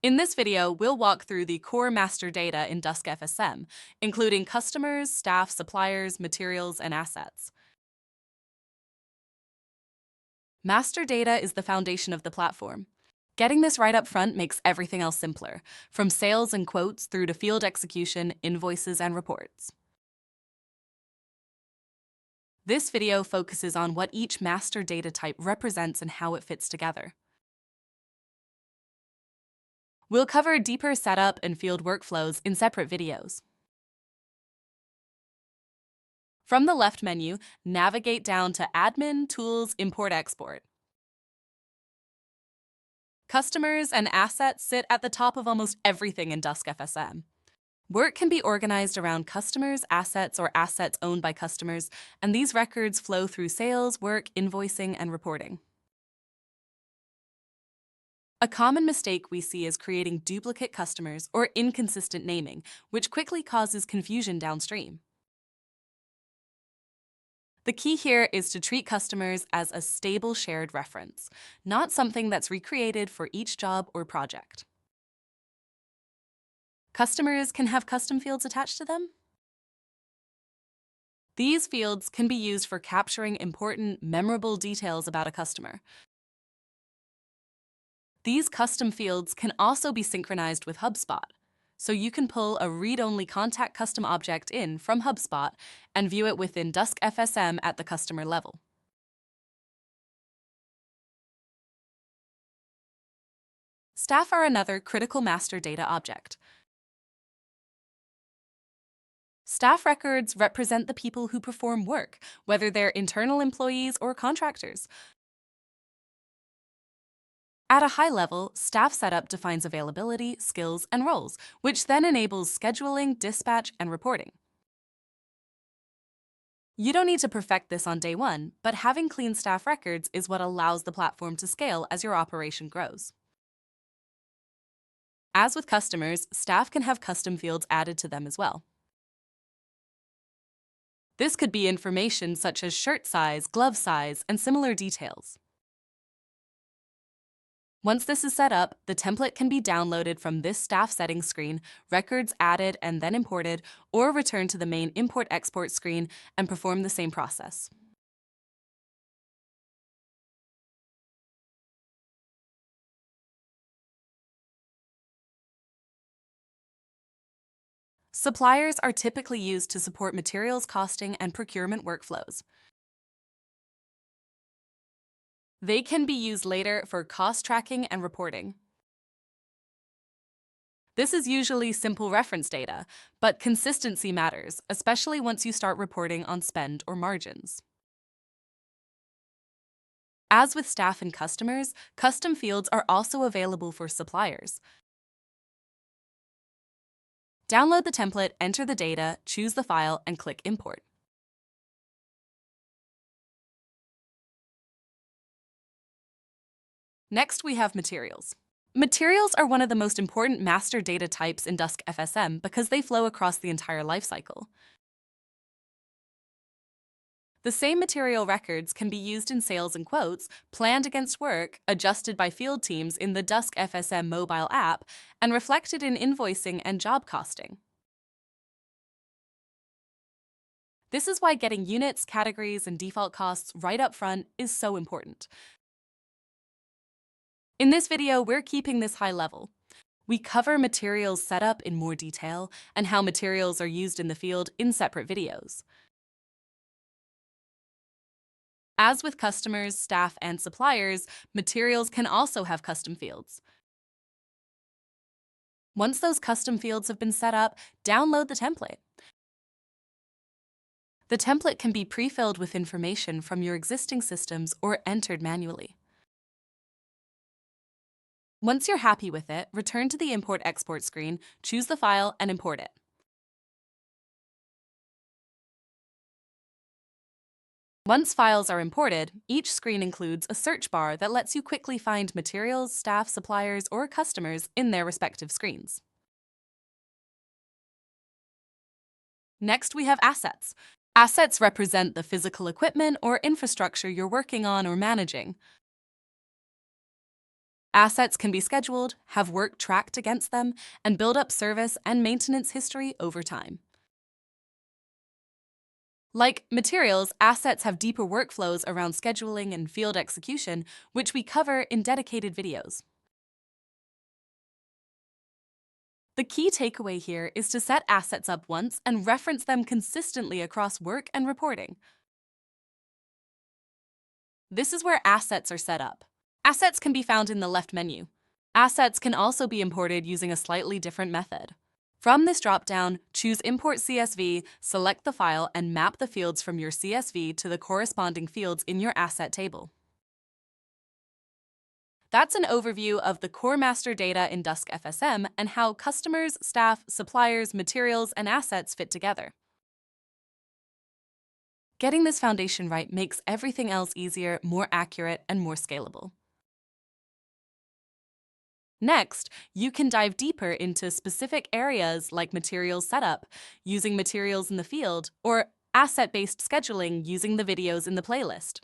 In this video, we'll walk through the core master data in Dusk FSM, including customers, staff, suppliers, materials, and assets. Master data is the foundation of the platform. Getting this right up front makes everything else simpler, from sales and quotes through to field execution, invoices, and reports. This video focuses on what each master data type represents and how it fits together. We'll cover deeper setup and field workflows in separate videos. From the left menu, navigate down to Admin, Tools, Import, Export. Customers and assets sit at the top of almost everything in Dusk FSM. Work can be organized around customers, assets, or assets owned by customers, and these records flow through sales, work, invoicing, and reporting. A common mistake we see is creating duplicate customers or inconsistent naming, which quickly causes confusion downstream. The key here is to treat customers as a stable shared reference, not something that's recreated for each job or project. Customers can have custom fields attached to them. These fields can be used for capturing important, memorable details about a customer. These custom fields can also be synchronized with HubSpot, so you can pull a read-only contact custom object in from HubSpot and view it within Dusk FSM at the customer level. Staff are another critical master data object. Staff records represent the people who perform work, whether they're internal employees or contractors. At a high level, staff setup defines availability, skills, and roles, which then enables scheduling, dispatch, and reporting. You don't need to perfect this on day one, but having clean staff records is what allows the platform to scale as your operation grows. As with customers, staff can have custom fields added to them as well. This could be information such as shirt size, glove size, and similar details. Once this is set up, the template can be downloaded from this staff settings screen, records added and then imported, or return to the main import-export screen and perform the same process. Suppliers are typically used to support materials costing and procurement workflows. They can be used later for cost tracking and reporting. This is usually simple reference data, but consistency matters, especially once you start reporting on spend or margins. As with staff and customers, custom fields are also available for suppliers. Download the template, enter the data, choose the file, and click Import. Next, we have materials. Materials are one of the most important master data types in Dusk FSM because they flow across the entire lifecycle. The same material records can be used in sales and quotes, planned against work, adjusted by field teams in the Dusk FSM mobile app, and reflected in invoicing and job costing. This is why getting units, categories, and default costs right up front is so important. In this video, we're keeping this high level. We cover materials setup in more detail and how materials are used in the field in separate videos. As with customers, staff, and suppliers, materials can also have custom fields. Once those custom fields have been set up, download the template. The template can be pre-filled with information from your existing systems or entered manually. Once you're happy with it, return to the import-export screen, choose the file, and import it. Once files are imported, each screen includes a search bar that lets you quickly find materials, staff, suppliers, or customers in their respective screens. Next, we have assets. Assets represent the physical equipment or infrastructure you're working on or managing. Assets can be scheduled, have work tracked against them, and build up service and maintenance history over time. Like materials, assets have deeper workflows around scheduling and field execution, which we cover in dedicated videos. The key takeaway here is to set assets up once and reference them consistently across work and reporting. This is where assets are set up. Assets can be found in the left menu. Assets can also be imported using a slightly different method. From this dropdown, choose Import CSV, select the file, and map the fields from your CSV to the corresponding fields in your asset table. That's an overview of the core master data in Dusk FSM and how customers, staff, suppliers, materials, and assets fit together. Getting this foundation right makes everything else easier, more accurate, and more scalable. Next, you can dive deeper into specific areas like materials setup, using materials in the field, or asset-based scheduling using the videos in the playlist.